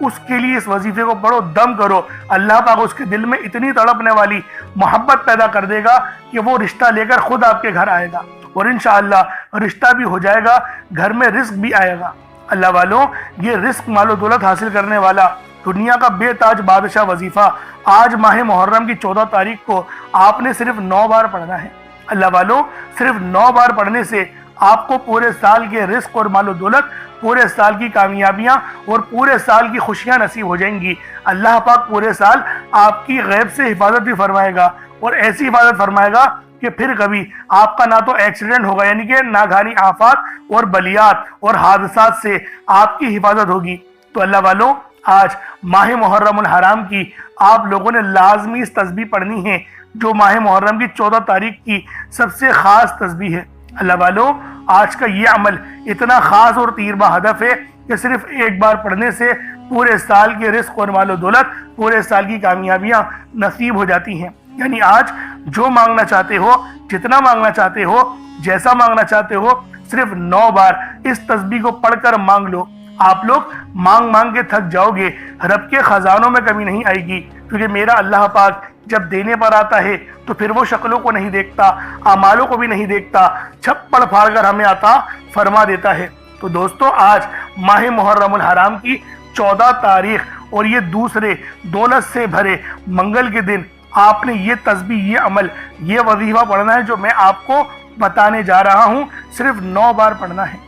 اس کے لیے اس وظیفے کو پڑھو، دم کرو، اللہ پاک اس کے دل میں اتنی تڑپنے والی محبت پیدا کر دے گا کہ وہ رشتہ لے کر خود آپ کے گھر آئے گا، اور انشاءاللہ رشتہ بھی ہو جائے گا، گھر میں رزق بھی آئے گا۔ اللہ والوں، یہ رزق مال و دولت حاصل کرنے والا دنیا کا بے تاج بادشاہ وظیفہ آج ماہ محرم کی 14 تاریخ کو آپ نے صرف 9 بار پڑھنا ہے۔ اللہ والوں، صرف 9 بار پڑھنے سے آپ کو پورے سال کے رزق اور مال و دولت، پورے سال کی کامیابیاں اور پورے سال کی خوشیاں نصیب ہو جائیں گی۔ اللہ پاک پورے سال آپ کی غیب سے حفاظت بھی فرمائے گا، اور ایسی حفاظت فرمائے گا کہ پھر کبھی آپ کا نہ تو ایکسیڈنٹ ہوگا، یعنی کہ ناگہانی آفات اور بلیات اور حادثات سے آپ کی حفاظت ہوگی۔ تو اللہ والوں، آج ماہ محرم الحرام کی آپ لوگوں نے لازمی اس تسبیح پڑھنی ہے، جو ماہ محرم کی 14 تاریخ کی سب سے خاص تسبیح ہے۔ اللہ والوں، آج کا یہ عمل اتنا خاص اور تیربا ہدف ہے کہ صرف ایک بار پڑھنے سے پورے سال کے رزق اور مال و دولت، پورے سال کی کامیابیاں نصیب ہو جاتی ہیں۔ یعنی آج جو مانگنا چاہتے ہو، جتنا مانگنا چاہتے ہو، جیسا مانگنا چاہتے ہو، صرف 9 بار اس تسبیح کو پڑھ کر مانگ لو۔ آپ لوگ مانگ مانگ کے تھک جاؤ گے، رب کے خزانوں میں کمی نہیں آئے گی، کیونکہ میرا اللہ پاک جب دینے پر آتا ہے تو پھر وہ شکلوں کو نہیں دیکھتا، اعمالوں کو بھی نہیں دیکھتا، چھپڑ پھاڑ کر ہمیں عطا فرما دیتا ہے۔ تو دوستو، آج ماہ محرم الحرام کی 14 تاریخ اور یہ دوسرے دولت سے بھرے منگل کے دن آپ نے یہ تسبیح، یہ عمل، یہ وظیفہ پڑھنا ہے جو میں آپ کو بتانے جا رہا ہوں، صرف 9 بار پڑھنا ہے۔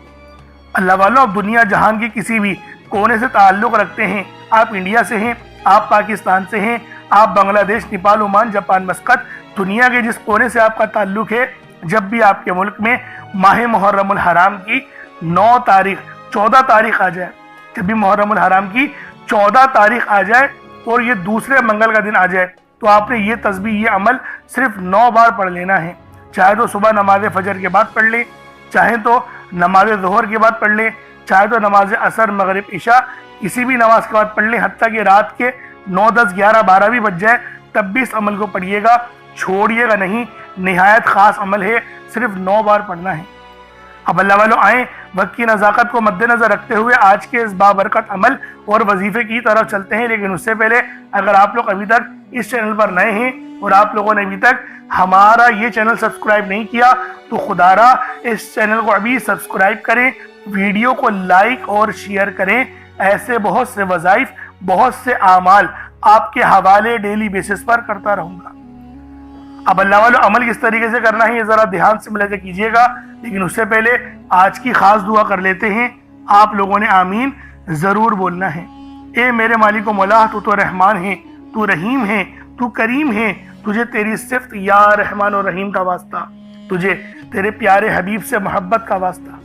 اللہ والوں، آپ دنیا جہان کی کسی بھی کونے سے تعلق رکھتے ہیں، آپ انڈیا سے ہیں، آپ پاکستان سے ہیں، آپ بنگلہ دیش، نیپال، عمان، جاپان، مسقط، دنیا کے جس کونے سے آپ کا تعلق ہے، جب بھی آپ کے ملک میں ماہ محرم الحرام کی 9 تاریخ 14 تاریخ آ جائے، جب بھی محرم الحرام کی 14 تاریخ آ جائے اور یہ دوسرے منگل کا دن آ جائے، تو آپ نے یہ تسبیح، یہ عمل صرف 9 بار پڑھ لینا ہے۔ چاہے تو صبح نماز فجر کے بعد پڑھ لیں، چاہے تو نماز ظہر کے بعد پڑھ لیں، چاہے تو نماز عصر، مغرب، عشاء کسی بھی نماز کے بعد پڑھ لیں، حتیٰ کہ رات کے 9، 10، 11، 12 بھی بج جائے تب بھی اس عمل کو پڑھیے گا، چھوڑیے گا نہیں۔ نہایت خاص عمل ہے، صرف 9 بار پڑھنا ہے۔ اب اللہ والوں، آئیں وقت کی نزاکت کو مد نظر رکھتے ہوئے آج کے اس بابرکت عمل اور وظیفے کی طرف چلتے ہیں۔ لیکن اس سے پہلے اگر آپ لوگ ابھی تک اس چینل پر نئے ہیں اور آپ لوگوں نے ابھی تک ہمارا یہ چینل سبسکرائب نہیں کیا، تو خدا را اس چینل کو ابھی سبسکرائب کریں، ویڈیو کو لائک اور شیئر کریں۔ ایسے بہت سے وظائف، بہت سے اعمال آپ کے حوالے ڈیلی بیسس پر کرتا رہوں گا۔ اب اللہ والوں، عمل کس طریقے سے کرنا ہے یہ ذرا دھیان سے ملاحظہ کیجیے گا، لیکن اس سے پہلے آج کی خاص دعا کر لیتے ہیں۔ آپ لوگوں نے آمین ضرور بولنا ہے۔ اے میرے مالک و مولا، تو رحمان ہے، تو رحیم ہے، تو کریم ہے، تجھے تیری صفت یا رحمان و رحیم کا واسطہ، تجھے تیرے پیارے حبیب سے محبت کا واسطہ۔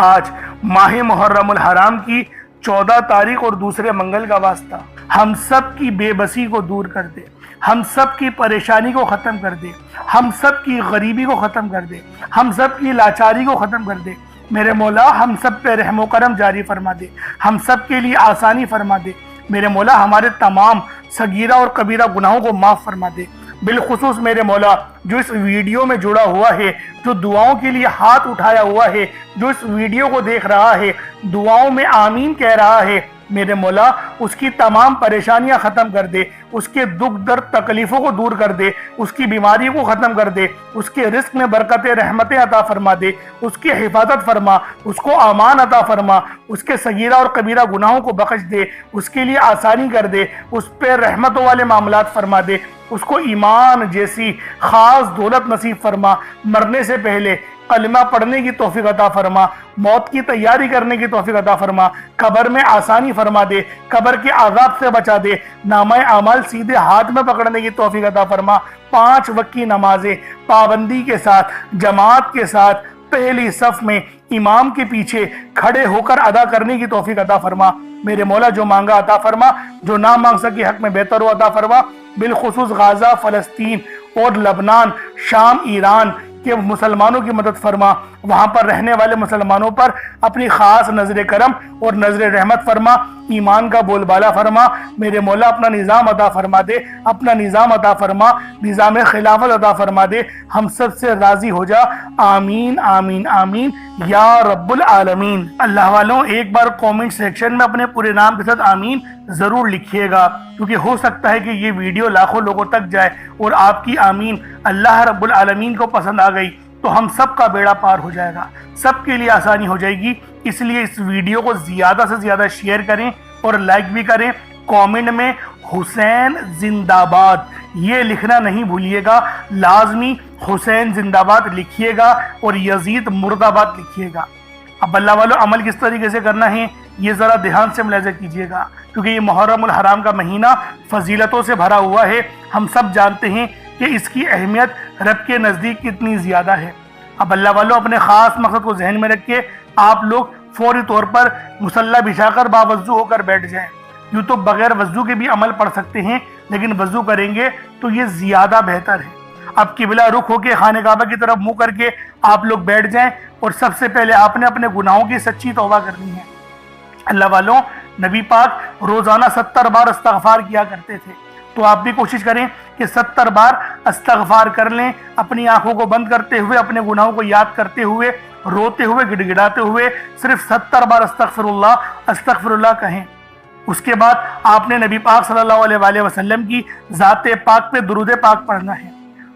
آج ماہ محرم الحرام کی 14 تاریخ اور دوسرے منگل کا واسطہ، ہم سب کی بے بسی کو دور کر دے، ہم سب کی پریشانی کو ختم کر دے، ہم سب کی غریبی کو ختم کر دے، ہم سب کی لاچاری کو ختم کر دے۔ میرے مولا، ہم سب پہ رحم و کرم جاری فرما دے، ہم سب کے لیے آسانی فرما دے۔ میرے مولا، ہمارے تمام صغیرہ اور کبیرہ گناہوں کو معاف فرما دے۔ بالخصوص میرے مولا، جو اس ویڈیو میں جڑا ہوا ہے، جو دعاؤں کے لیے ہاتھ اٹھایا ہوا ہے، جو اس ویڈیو کو دیکھ رہا ہے، دعاؤں میں آمین کہہ رہا ہے، میرے مولا اس کی تمام پریشانیاں ختم کر دے، اس کے دکھ درد تکلیفوں کو دور کر دے، اس کی بیماری کو ختم کر دے، اس کے رزق میں برکتیں رحمتیں عطا فرما دے، اس کی حفاظت فرما، اس کو امان عطا فرما، اس کے صغیرہ اور کبیرہ گناہوں کو بخش دے، اس کے لیے آسانی کر دے، اس پہ رحمتوں والے معاملات فرما دے، اس کو ایمان جیسی خاص دولت نصیب فرما، مرنے سے پہلے کلمہ پڑھنے کی توفیق عطا فرما، موت کی تیاری کرنے کی توفیق عطا فرما، قبر میں آسانی فرما دے، قبر کے عذاب سے بچا دے، نامہ اعمال سیدھے ہاتھ میں پکڑنے کی توفیق عطا فرما، 5 وقت کی نمازیں پابندی کے ساتھ، جماعت کے ساتھ، پہلی صف میں امام کے پیچھے کھڑے ہو کر ادا کرنے کی توفیق عطا فرما۔ میرے مولا، جو مانگا عطا فرما، جو نہ مانگ سکے حق میں بہتر ہو عطا فرما۔ بالخصوص غزہ، فلسطین اور لبنان، شام، ایران کہ مسلمانوں کی مدد فرما، وہاں پر رہنے والے مسلمانوں پر اپنی خاص نظر کرم اور نظر رحمت فرما۔ ایمان کا بول بالا فرما، میرے مولا اپنا نظام عطا فرما دے، اپنا نظام عطا فرما، نظام خلافت عطا فرما دے، ہم سب سے راضی ہو جا، آمین آمین آمین یا رب العالمین۔ اللہ والوں ایک بار کومنٹ سیکشن میں اپنے پورے نام کے ساتھ آمین ضرور لکھیے گا، کیونکہ ہو سکتا ہے کہ یہ ویڈیو لاکھوں لوگوں تک جائے اور آپ کی آمین اللہ رب العالمین کو پسند آ گئی تو ہم سب کا بیڑا پار ہو جائے گا، سب کے لیے آسانی ہو جائے گی۔ اس لیے اس ویڈیو کو زیادہ سے زیادہ شیئر کریں اور لائک بھی کریں۔ کومنٹ میں حسین زندہ باد یہ لکھنا نہیں بھولیے گا، لازمی حسین زندہ باد لکھیے گا اور یزید مرد آباد لکھیے گا۔ اب اللہ والوں عمل کس طریقے سے کرنا ہے یہ ذرا دھیان سے ملاحظہ کیجیے گا، کیونکہ یہ محرم الحرام کا مہینہ فضیلتوں سے بھرا ہوا ہے۔ ہم سب جانتے ہیں کہ اس کی اہمیت رب کے نزدیک کتنی زیادہ ہے۔ اب اللہ والوں اپنے خاص مقصد کو ذہن میں رکھ کے آپ لوگ فوری طور پر مصلی بچھا کر باوضو ہو کر بیٹھ جائیں۔ یوں تو بغیر وضو کے بھی عمل پڑھ سکتے ہیں، لیکن وضو کریں گے تو یہ زیادہ بہتر ہے۔ اب قبلہ رخ ہو کے خانہ کعبہ کی طرف منہ کر کے آپ لوگ بیٹھ جائیں اور سب سے پہلے آپ نے اپنے گناہوں کی سچی توبہ کرنی ہے۔ اللہ والوں نبی پاک روزانہ 70 بار استغفار کیا کرتے تھے، تو آپ بھی کوشش کریں کہ 70 بار استغفار کر لیں، اپنی آنکھوں کو بند کرتے ہوئے، اپنے گناہوں کو یاد کرتے ہوئے، روتے ہوئے، گڑ گڑاتے ہوئے صرف 70 بار استغفر اللہ کہیں۔ اس کے بعد آپ نے نبی پاک صلی اللہ علیہ وآلہ وسلم کی ذات پاک پہ درود پاک پڑھنا ہے۔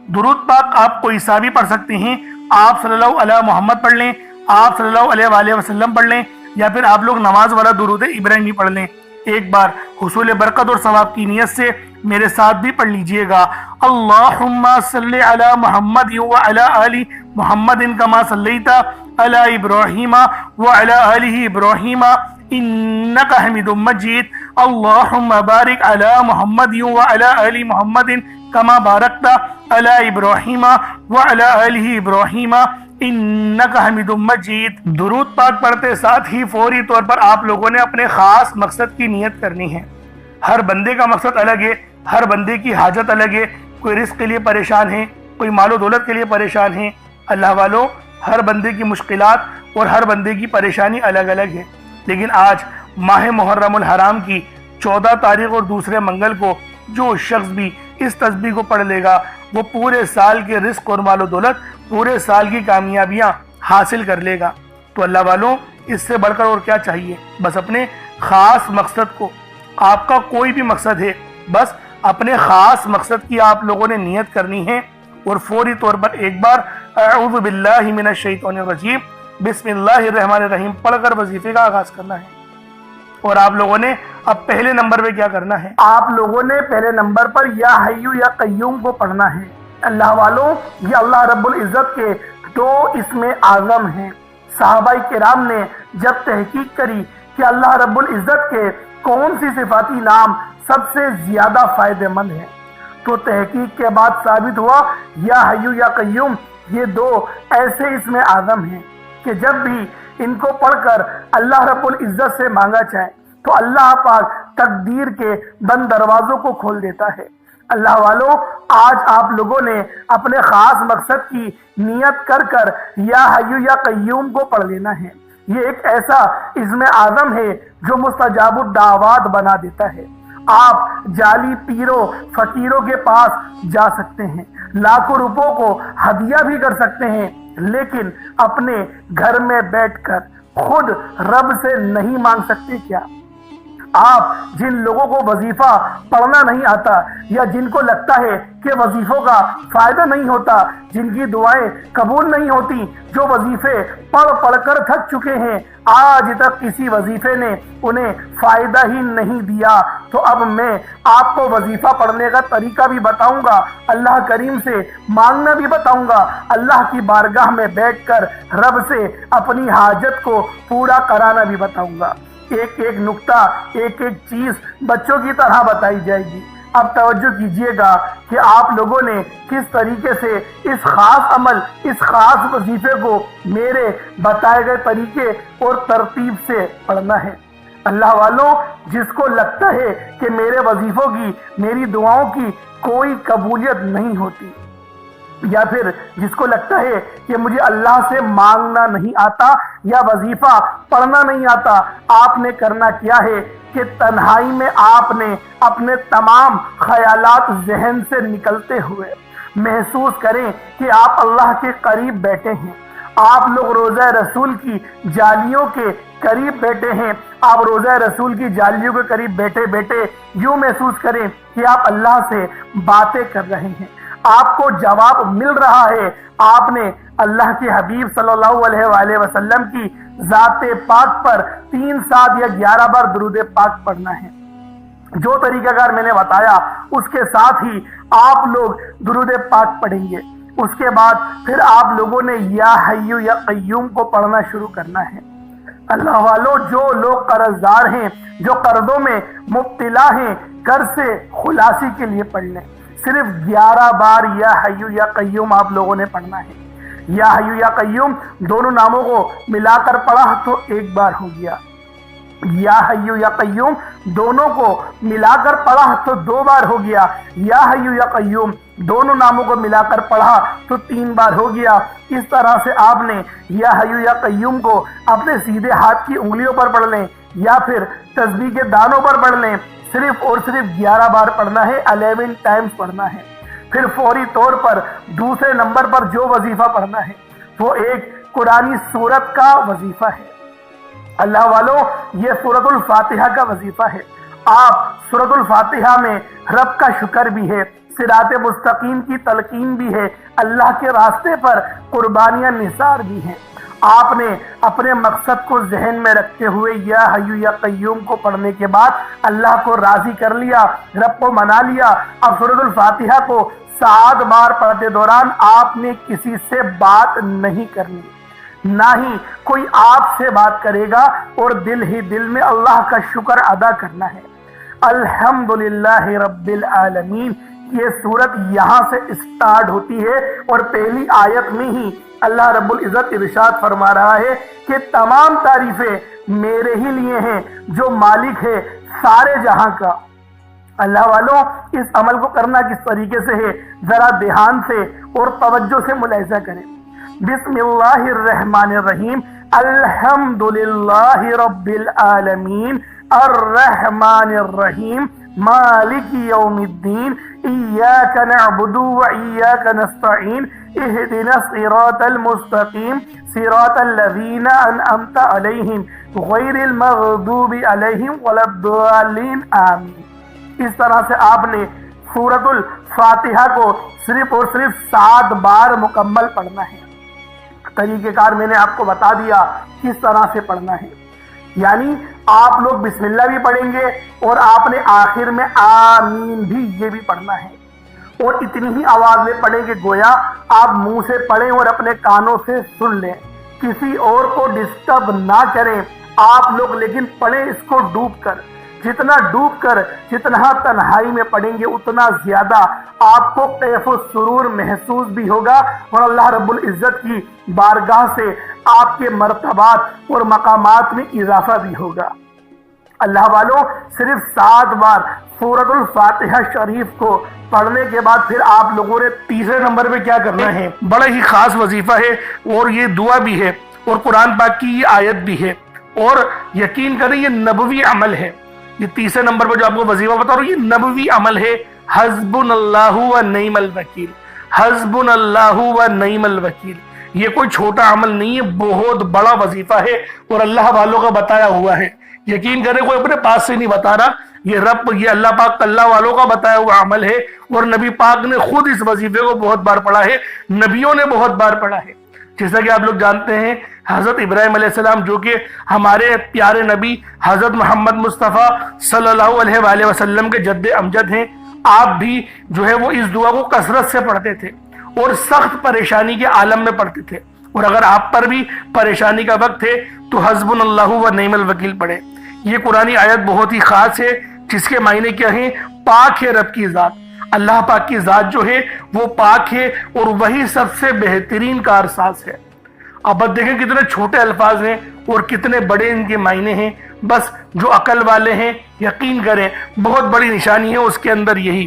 درود پاک آپ کوئی سا بھی پڑھ سکتے ہیں، آپ صلی اللہ علیہ محمد پڑھ لیں، آپ صلی اللہ علیہ وآلہ وسلم پڑھ لیں، یا پھر آپ لوگ نماز والا درود ابراہیمی پڑھ لیں۔ ایک بار حصول برکت اور ثواب کی نیت سے میرے ساتھ بھی پڑھ لیجئے گا۔ اللہم صلی علی محمد وعلی آل محمد کما صلیت علی ابراہیم وعلی آل ابراہیم انک حمید مجید۔ اللہم بارک علی محمد وعلی آل محمد کما بارکت علی ابراہیم وعلی آل ابراہیم انک حمید مجید۔ درود پاک پڑھتے ساتھ ہی فوری طور پر آپ لوگوں نے اپنے خاص مقصد کی نیت کرنی ہے۔ ہر بندے کا مقصد الگ ہے، ہر بندے کی حاجت الگ ہے، کوئی رزق کے لیے پریشان ہے، کوئی مال و دولت کے لیے پریشان ہے۔ اللہ والوں ہر بندے کی مشکلات اور ہر بندے کی پریشانی الگ الگ ہے، لیکن آج ماہ محرم الحرام کی 14 تاریخ اور دوسرے منگل کو جو شخص بھی اس تسبیح کو پڑھ لے گا وہ پورے سال کے رزق اور مال و دولت، پورے سال کی کامیابیاں حاصل کر لے گا۔ تو اللہ والوں اس سے بڑھ کر اور کیا چاہیے؟ بس اپنے خاص مقصد کو، آپ کا کوئی بھی مقصد ہے، بس اپنے خاص مقصد کی آپ لوگوں نے نیت کرنی ہے اور فوری طور پر ایک بار اعوذ باللہ من الشیطان الرجیم بسم اللہ الرحمن الرحیم پڑھ کر وظیفے کا آغاز کرنا ہے۔ اور آپ لوگوں نے اب پہلے نمبر پہ کیا کرنا ہے؟ آپ لوگوں نے پہلے نمبر پر یا حیو یا قیوم کو پڑھنا ہے۔ اللہ والوں یہ اللہ رب العزت کے 2 اسم اعظم ہیں۔ صحابہ کرام نے جب تحقیق کری کہ اللہ رب العزت کے کون سی صفاتی نام سب سے زیادہ فائدہ مند ہے، تو تحقیق کے بعد ثابت ہوا یا حیو یا قیوم یہ 2 ایسے اسم اعظم ہیں کہ جب بھی ان کو پڑھ کر اللہ رب العزت سے مانگا جائے تو اللہ پاک تقدیر کے بند دروازوں کو کھول دیتا ہے۔ اللہ والوں آج آپ لوگوں نے اپنے خاص مقصد کی نیت کر کر یا حیو یا قیوم کو پڑھ لینا ہے۔ یہ ایک ایسا اسم اعظم ہے جو مستجاب الدعوات بنا دیتا ہے۔ آپ جعلی پیروں فقیروں کے پاس جا سکتے ہیں، لاکھوں روپوں کو ہدیہ بھی کر سکتے ہیں، لیکن اپنے گھر میں بیٹھ کر خود رب سے نہیں مانگ سکتے کیا؟ آپ جن لوگوں کو وظیفہ پڑھنا نہیں آتا یا جن کو لگتا ہے کہ وظیفوں کا فائدہ نہیں ہوتا، جن کی دعائیں قبول نہیں ہوتی، جو وظیفے پڑھ کر تھک چکے ہیں، آج تک کسی وظیفے نے انہیں فائدہ ہی نہیں دیا، تو اب میں آپ کو وظیفہ پڑھنے کا طریقہ بھی بتاؤں گا، اللہ کریم سے مانگنا بھی بتاؤں گا، اللہ کی بارگاہ میں بیٹھ کر رب سے اپنی حاجت کو پورا کرانا بھی بتاؤں گا۔ ایک ایک نقطہ، ایک ایک چیز بچوں کی طرح بتائی جائے گی۔ اب توجہ کیجئے گا کہ آپ لوگوں نے کس طریقے سے اس خاص عمل، اس خاص وظیفے کو میرے بتائے گئے طریقے اور ترتیب سے پڑھنا ہے۔ اللہ والوں جس کو لگتا ہے کہ میرے وظیفوں کی، میری دعاؤں کی کوئی قبولیت نہیں ہوتی، یا پھر جس کو لگتا ہے کہ مجھے اللہ سے مانگنا نہیں آتا یا وظیفہ پڑھنا نہیں آتا، آپ نے کرنا کیا ہے کہ تنہائی میں آپ نے اپنے تمام خیالات ذہن سے نکلتے ہوئے محسوس کریں کہ آپ اللہ کے قریب بیٹھے ہیں، آپ لوگ روضہ رسول کی جالیوں کے قریب بیٹھے ہیں، آپ روضہ رسول کی جالیوں کے قریب بیٹھے بیٹھے یوں محسوس کریں کہ آپ اللہ سے باتیں کر رہے ہیں، آپ کو جواب مل رہا ہے، آپ نے اللہ کے حبیب صلی اللہ علیہ وآلہ وسلم کی ذات پاک پر 3 7 یا 11 بار درود پاک پڑھنا ہے۔ جو طریقہ کار میں نے بتایا اس کے ساتھ ہی آپ لوگ درود پاک پڑھیں گے، اس کے بعد پھر آپ لوگوں نے یا حی یا قیوم کو پڑھنا شروع کرنا ہے۔ اللہ والو، جو لوگ قرض دار ہیں، جو قرضوں میں مبتلا ہیں، قرض سے خلاصی کے لیے پڑھ لیں، صرف 11 بار یا حی یا قیوم آپ لوگوں نے پڑھنا ہے۔ یا حی یا قیوم دونوں ناموں کو ملا کر پڑھا تو 1 بار ہو گیا، یا حی یا قیوم دونوں کو ملا کر پڑھا تو 2 بار ہو گیا، یا حی یا قیوم دونوں ناموں کو ملا کر پڑھا تو 3 بار ہو گیا۔ اس طرح سے آپ نے یا حی یا قیوم کو اپنے سیدھے ہاتھ کی انگلیوں پر پڑھ لیں یا پھر تسبیح کے دانوں پر پڑھ لیں، صرف اور صرف 11 بار پڑھنا ہے، 11 ٹائمز پڑھنا ہے۔ پھر فوری طور پر دوسرے نمبر پر جو وظیفہ پڑھنا ہے وہ ایک قرآنی سورت کا وظیفہ ہے۔ اللہ والو، یہ سورۃ الفاتحہ کا وظیفہ ہے۔ آپ سورۃ الفاتحہ میں رب کا شکر بھی ہے، صراط مستقیم کی تلقین بھی ہے، اللہ کے راستے پر قربانیاں نثار بھی ہیں۔ آپ نے اپنے مقصد کو ذہن میں رکھتے ہوئے یا حی یا قیوم کو پڑھنے کے بعد اللہ کو راضی کر لیا، رب کو منا لیا۔ اب سورۃ الفاتحہ کو 7 بار پڑھتے دوران آپ نے کسی سے بات نہیں کرنی، نہ ہی کوئی آپ سے بات کرے گا، اور دل ہی دل میں اللہ کا شکر ادا کرنا ہے۔ الحمدللہ رب العالمین، یہ سورت یہاں سے اسٹارٹ ہوتی ہے اور پہلی آیت میں ہی اللہ رب العزت ارشاد فرما رہا ہے کہ تمام تعریفیں میرے ہی لیے ہیں جو مالک ہے سارے جہاں کا۔ اللہ والوں، اس عمل کو کرنا کس طریقے سے ہے ذرا دھیان سے اور توجہ سے ملاحظہ کریں۔ بسم اللہ الرحمن الرحیم، الحمدللہ رب العالمین الرحمن الرحیم مالک یوم الدین ایاک نعبد و ایاک نستعین اہدنا الصراط المستقیم صراط الذین انعمت علیہم غیر المغضوب علیہم ولا الضالین آمین۔ اس طرح سے آپ نے سورۃ الفاتحہ کو صرف اور صرف 7 بار مکمل پڑھنا ہے۔ طریقہ کار میں نے آپ کو بتا دیا کس طرح سے پڑھنا ہے، یعنی آپ لوگ بسم اللہ بھی پڑھیں گے اور آپ نے آخر میں آمین بھی یہ بھی پڑھنا ہے، اور اتنی ہی آواز میں پڑھیں کہ گویا آپ منہ سے پڑھیں اور اپنے کانوں سے سن لیں، کسی اور کو ڈسٹرب نہ کریں آپ لوگ، لیکن پڑھیں اس کو ڈوب کر۔ جتنا ڈوب کر، جتنا تنہائی میں پڑھیں گے اتنا زیادہ آپ کو کیف و سرور محسوس بھی ہوگا، اور اللہ رب العزت کی بارگاہ سے آپ کے مرتبات اور مقامات میں اضافہ بھی ہوگا۔ اللہ والوں، صرف 7 بار سورۃ الفاتحہ شریف کو پڑھنے کے بعد پھر آپ لوگوں نے تیسرے نمبر پہ کیا کرنا ہے، بڑا ہی خاص وظیفہ ہے، اور یہ دعا بھی ہے اور قرآن پاک کی یہ آیت بھی ہے، اور یقین کریں یہ نبوی عمل ہے۔ یہ تیسرے نمبر پر جو آپ کو وظیفہ بتا رہا ہوں یہ نبوی عمل ہے، حسبنا اللہ و نعم الوکیل، حسبنا اللہ و نعم الوکیل۔ یہ کوئی چھوٹا عمل نہیں ہے، بہت بڑا وظیفہ ہے اور اللہ والوں کا بتایا ہوا ہے۔ یقین کریں کوئی اپنے پاس سے نہیں بتا رہا، یہ اللہ پاک اللہ والوں کا بتایا ہوا عمل ہے، اور نبی پاک نے خود اس وظیفے کو بہت بار پڑھا ہے، نبیوں نے بہت بار پڑھا ہے۔ جیسا کہ آپ لوگ جانتے ہیں حضرت ابراہیم علیہ السلام جو کہ ہمارے پیارے نبی حضرت محمد مصطفیٰ صلی اللہ علیہ وآلہ وسلم کے جد امجد ہیں، آپ بھی جو ہے وہ اس دعا کو کثرت سے پڑھتے تھے اور سخت پریشانی کے عالم میں پڑھتے تھے، اور اگر آپ پر بھی پریشانی کا وقت ہے تو حسبنا اللہ و نعم الوکیل پڑھیں۔ یہ قرآنی آیت بہت ہی خاص ہے جس کے معنی کیا ہیں، پاک ہے رب کی ذات، اللہ پاک کی ذات جو ہے وہ پاک ہے اور وہی سب سے بہترین کارساز ہے۔ اب دیکھیں کتنے چھوٹے الفاظ ہیں اور کتنے بڑے ان کے معنی ہیں، بس جو عقل والے ہیں یقین کریں بہت بڑی نشانی ہے اس کے اندر یہی۔